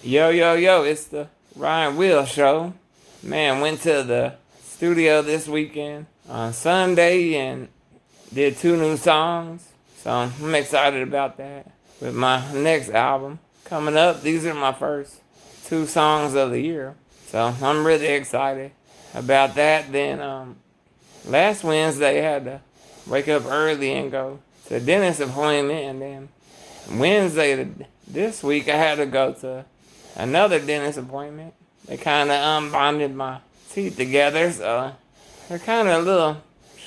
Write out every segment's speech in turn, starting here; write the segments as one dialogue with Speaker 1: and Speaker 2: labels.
Speaker 1: Yo, yo, yo, it's the Wheelz Show. Man, went to the studio this weekend on Sunday and did 2 new songs. So I'm excited about that. With my next album coming up, these are my first 2 songs of the year. So I'm really excited about that. Then last Wednesday I had to wake up early and go to a dentist appointment. And then Wednesday this week I had to go to another dentist appointment. They kind of bonded my teeth together, so they're kind of a little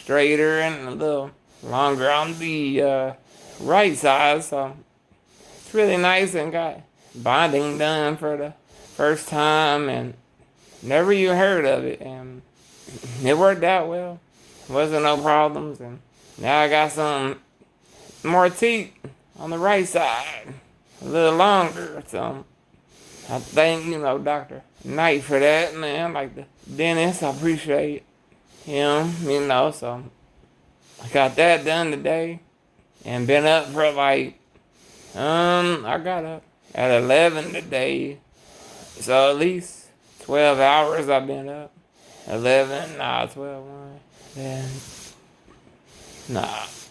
Speaker 1: straighter and a little longer on the right side. So it's really nice and got bonding done for the first time and never even heard of it. And it worked out well. Wasn't no problems. And now I got some more teeth on the right side, a little longer. So I thank, Dr. Knight for that, man. Like the dentist, I appreciate him, so I got that done today and been up for I got up at 11 today. So at least 12 hours I've been up. 12, 1, then,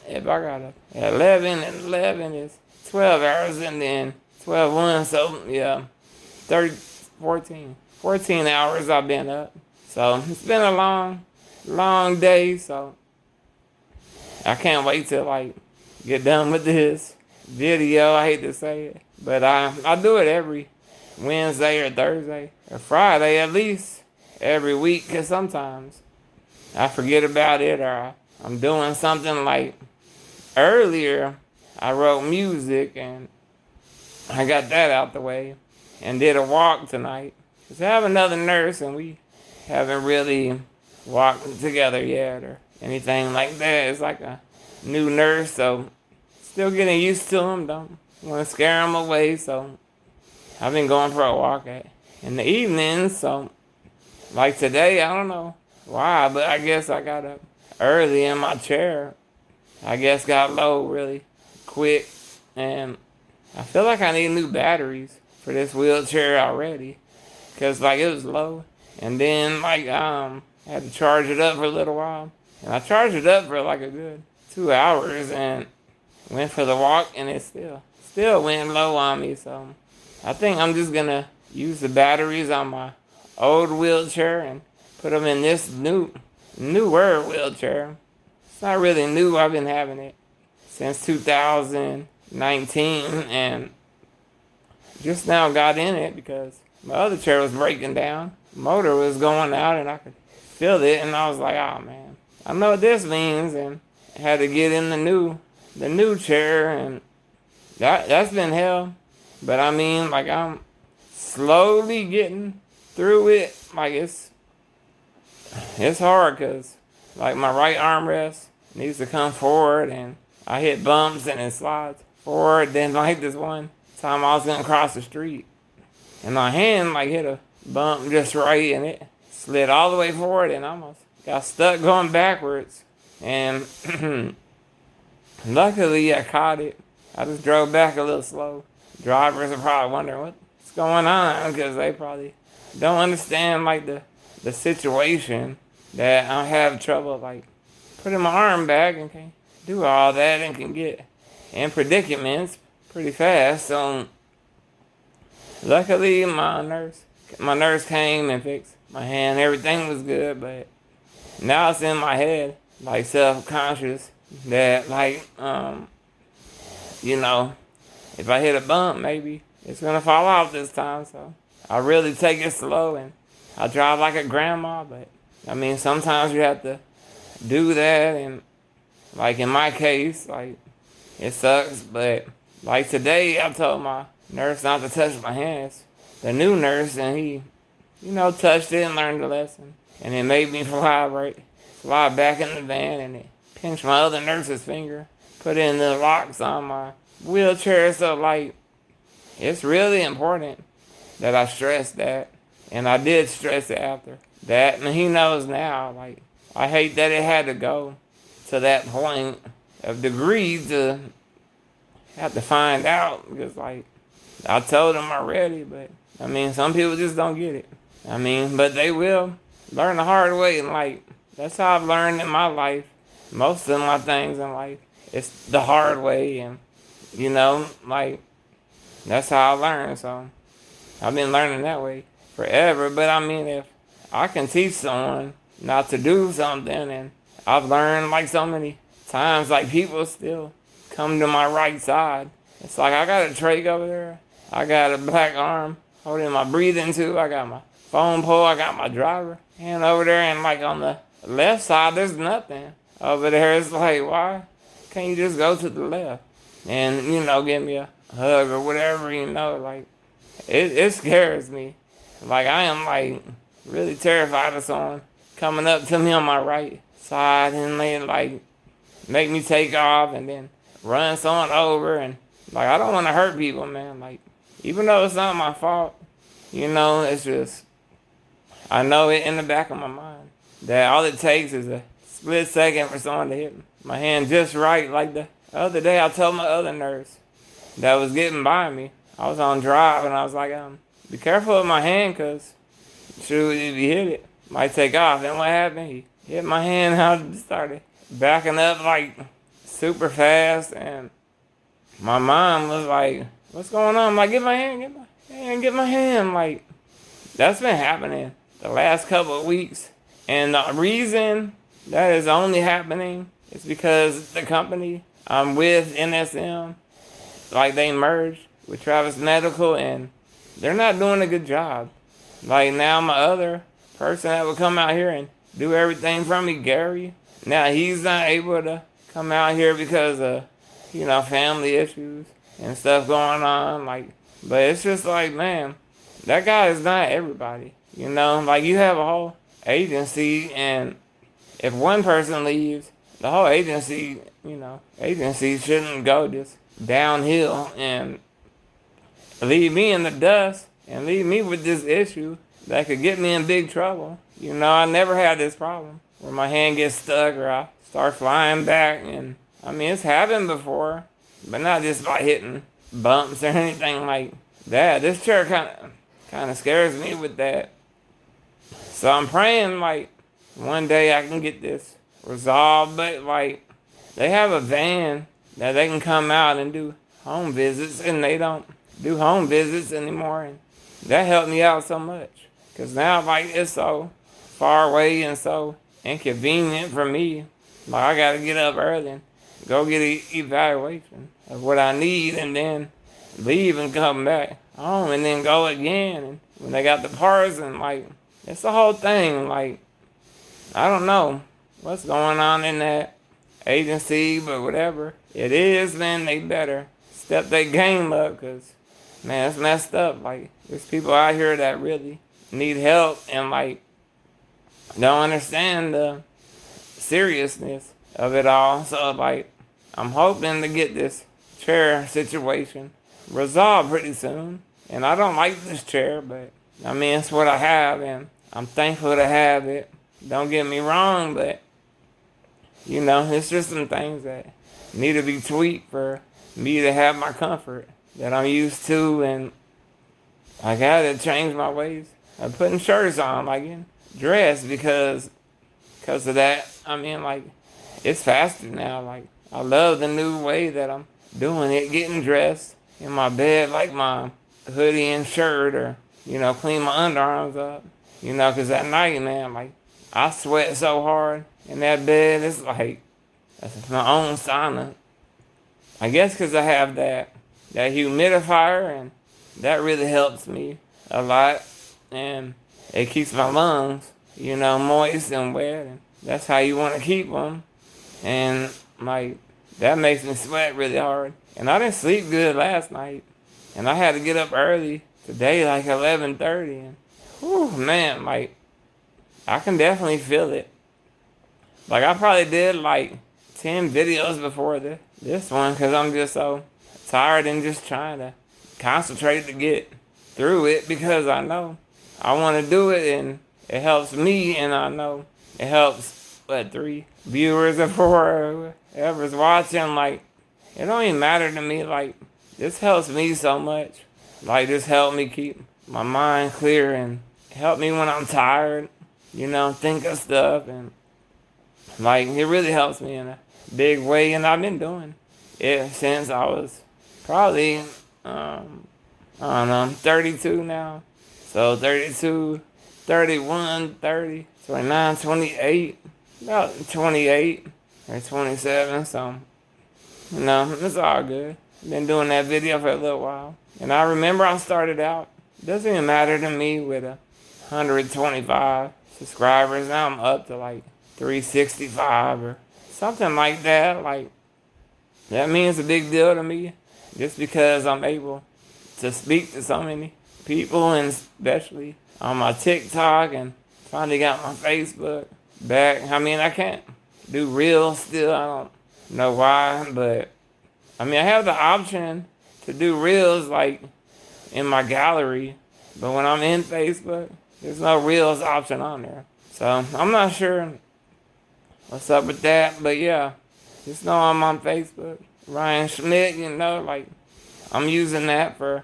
Speaker 1: if I got up at 11 and 11 is 12 hours and then 12, 1, so yeah. 14 hours I've been up. So it's been a long day. So I can't wait to get done with this video. I hate to say it, but I do it every Wednesday or Thursday or Friday at least every week. Cause sometimes I forget about it or I'm doing something like earlier. I wrote music and I got that out the way. And did a walk tonight. Cause I have another nurse and we haven't really walked together yet or anything like that. It's like a new nurse, so still getting used to him. Don't want to scare him away, so I've been going for a walk in the evenings. So like today, I don't know why, but I guess I got up early in my chair. I guess got low really quick, and I feel like I need new batteries for this wheelchair already, cause it was low, and then I had to charge it up for a little while, and I charged it up for a good 2 hours, and went for the walk, and it still went low on me. So I think I'm just gonna use the batteries on my old wheelchair and put them in this newer wheelchair. It's not really new. I've been having it since 2019, and just now got in it because my other chair was breaking down. Motor was going out and I could feel it, and I was like, oh man, I know what this means, and I had to get in the new chair, and that's been hell. But I'm slowly getting through it. It's hard because my right armrest needs to come forward and I hit bumps and it slides forward. Then this one time I was gonna cross the street and my hand hit a bump just right and it slid all the way forward and almost got stuck going backwards, and luckily I caught it. I just drove back a little slow. Drivers are probably wondering what's going on because they probably don't understand the situation that I have trouble putting my arm back and can't do all that and can get in predicaments pretty fast. So luckily my nurse came and fixed my hand. Everything was good, but now it's in my head, self-conscious that if I hit a bump, maybe it's gonna fall off this time. So I really take it slow and I drive like a grandma. But sometimes you have to do that, and in my case, it sucks. But today, I told my nurse not to touch my hands. The new nurse, and he, touched it and learned the lesson. And it made me fly back in the van, and it pinched my other nurse's finger, put in the locks on my wheelchair. So it's really important that I stress that, and I did stress it after that, and he knows now. I hate that it had to go to that point of degree to have to find out, because I told him already, but I mean, some people just don't get it. I mean, but they will learn the hard way. And like, that's how I've learned in my life. Most of my things in life, it's the hard way. And, you know, like, that's how I learned. So I've been learning that way forever. But I mean, if I can teach someone not to do something, and I've learned like so many times, like people still come to my right side. It's like I got a trach over there. I got a black arm holding my breathing tube. I got my phone pole. I got my driver hand over there. And like on the left side, there's nothing over there. It's like, why can't you just go to the left and, you know, give me a hug or whatever, you know? Like, it scares me. Like, I am like really terrified of someone coming up to me on my right side and they like make me take off and then run someone over. And like, I don't want to hurt people, man. Like, even though it's not my fault, you know, it's just, I know it in the back of my mind that all it takes is a split second for someone to hit my hand just right. Like the other day, I told my other nurse that was getting by me. I was on drive and I was like, be careful with my hand, cause shoot, if you hit it, might take off. And what happened? He hit my hand. I started backing up like super fast, and my mom was like, "What's going on?" I'm like, "Get my hand, get my hand, get my hand." Like, that's been happening the last couple of weeks, and the reason that is only happening is because the company I'm with, NSM, like they merged with Travis Medical, and they're not doing a good job. Like now my other person that would come out here and do everything for me, Gary, now he's not able to come out here because of, you know, family issues and stuff going on. Like, but it's just like, man, that guy is not everybody. You know, like you have a whole agency, and if one person leaves, the whole agency, you know, agency shouldn't go just downhill and leave me in the dust and leave me with this issue that could get me in big trouble. You know, I never had this problem where my hand gets stuck or I start flying back. And I mean, it's happened before, but not just by hitting bumps or anything like that. This chair kind of scares me with that. So I'm praying like one day I can get this resolved. But like, they have a van that they can come out and do home visits, and they don't do home visits anymore. And that helped me out so much, because now like it's so far away and so inconvenient for me. Like I gotta get up early and go get an evaluation of what I need, and then leave and come back home and then go again. And when they got the parts, and like it's the whole thing. Like, I don't know what's going on in that agency, but whatever it is, man, they better step their game up, because man, it's messed up. Like, there's people out here that really need help and like don't understand the seriousness of it all. So like, I'm hoping to get this chair situation resolved pretty soon. And I don't like this chair, but I mean, it's what I have, and I'm thankful to have it. Don't get me wrong, but you know, it's just some things that need to be tweaked for me to have my comfort that I'm used to. And I gotta change my ways of putting shirts on, like in dress, because of that. I mean, like, it's faster now. Like, I love the new way that I'm doing it, getting dressed in my bed, like my hoodie and shirt, or, you know, clean my underarms up, you know, because at night, man, like, I sweat so hard in that bed. It's like, that's my own sauna. I guess because I have that humidifier, and that really helps me a lot, and it keeps my lungs, you know, moist and wet, and that's how you want to keep them. And like, that makes me sweat really hard. And I didn't sleep good last night, and I had to get up early today, like 11:30, and whew, man, like, I can definitely feel it. Like, I probably did like 10 videos before this one, because I'm just so tired and just trying to concentrate to get through it, because I know I want to do it, and it helps me, and I know it helps, 3 viewers or 4, whoever's watching. Like, it don't even matter to me. Like, this helps me so much. Like, this helped me keep my mind clear and help me when I'm tired, think of stuff. And like, it really helps me in a big way. And I've been doing it since I was probably, I don't know, I'm 32 now. So 32, 31, 30, 29, 28, about 28 or 27. So, it's all good. Been doing that video for a little while. And I remember I started out, doesn't even matter to me, with 125 subscribers. Now I'm up to like 365 or something like that. Like, that means a big deal to me, just because I'm able to speak to so many people, and especially on my TikTok, and finally got my Facebook back. I mean, I can't do Reels still. I don't know why, but I have the option to do Reels like in my gallery, but when I'm in Facebook, there's no Reels option on there. So I'm not sure what's up with that, but yeah, just know I'm on Facebook. Ryan Schmidt, like, I'm using that for,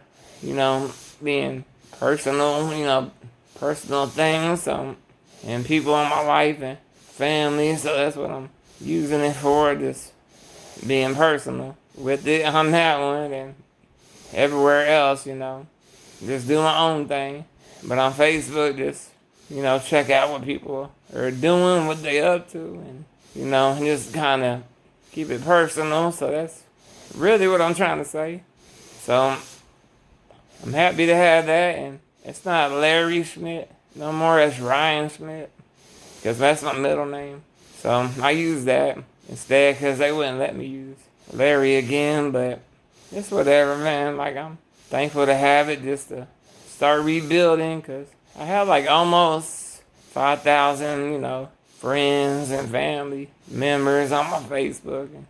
Speaker 1: being personal, personal things, and people in my life and family. So that's what I'm using it for, just being personal with it on that one, and everywhere else, just do my own thing. But on Facebook, just, check out what people are doing, what they up to, and, just kind of keep it personal. So that's really what I'm trying to say. So I'm happy to have that, and it's not Larry Schmidt no more, it's Ryan Schmidt, because that's my middle name. So I use that instead, because they wouldn't let me use Larry again, but it's whatever, man. Like, I'm thankful to have it, just to start rebuilding, because I have like almost 5,000, friends and family members on my Facebook, and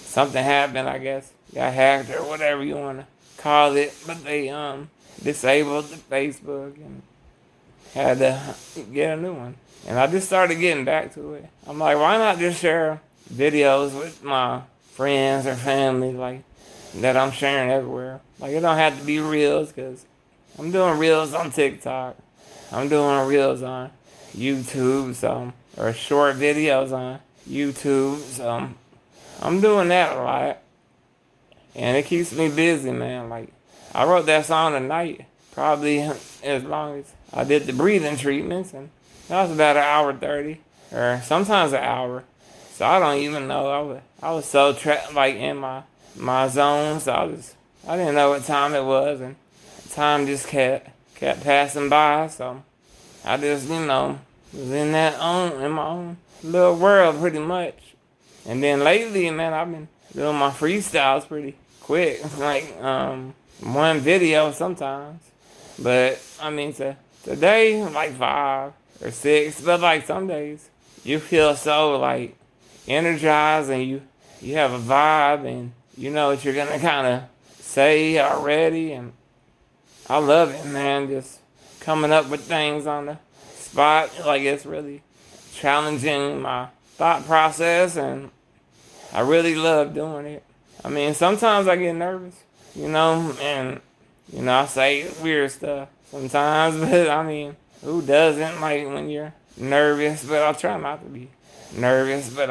Speaker 1: something happened, I guess. Got hacked or whatever you want to call it, but they disabled the Facebook and had to get a new one. And I just started getting back to it. I'm like, why not just share videos with my friends or family, like, that I'm sharing everywhere? Like, it don't have to be Reels, because I'm doing Reels on TikTok. I'm doing Reels on YouTube, or short videos on YouTube, so I'm doing that a lot. And it keeps me busy, man. Like, I wrote that song tonight, probably as long as I did the breathing treatments, and that was about 1:30, or sometimes an hour. So I don't even know. I was so like in my zone, so I didn't know what time it was, and time just kept passing by. So I just, was in my own little world pretty much. And then lately, man, I've been doing my freestyles pretty quick, like one video sometimes. But today like 5 or 6. But like some days you feel so like energized, and you have a vibe, and you know what you're gonna kind of say already. And I love it, man. Just coming up with things on the spot, like, it's really challenging my thought process, and I really love doing it. Sometimes I get nervous, and, I say weird stuff sometimes, but who doesn't, like, when you're nervous? But I'll try not to be nervous. But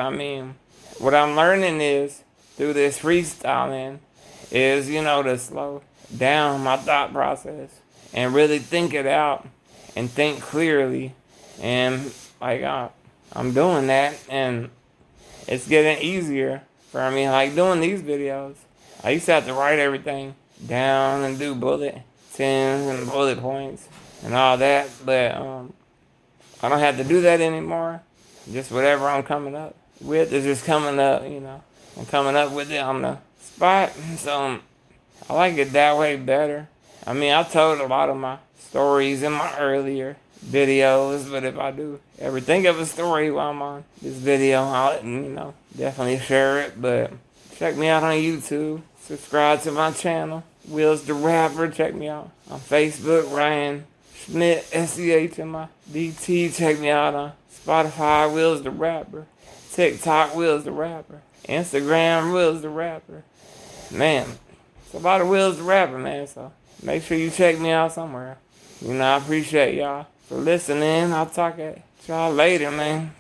Speaker 1: what I'm learning is, through this freestyling, is, to slow down my thought process and really think it out and think clearly. And, like, I'm doing that, and it's getting easier for me. Like, doing these videos, I used to have to write everything down and do bullet tins and bullet points and all that, but I don't have to do that anymore. Just whatever I'm coming up with is just coming up, I'm coming up with it on the spot. So I like it that way better. I told a lot of my stories in my earlier videos, but if I do ever think of a story while I'm on this video, I'll, definitely share it. But check me out on YouTube. Subscribe to my channel, Wheelz the Rapper. Check me out on Facebook, Ryan Schmidt, SCHMIDT. Check me out on Spotify, Wheelz the Rapper. TikTok, Wheelz the Rapper. Instagram, Wheelz the Rapper. Man, it's a lot of Wheelz the Rapper, man. So make sure you check me out somewhere. You know, I appreciate y'all for listening. I'll talk at y'all later, man.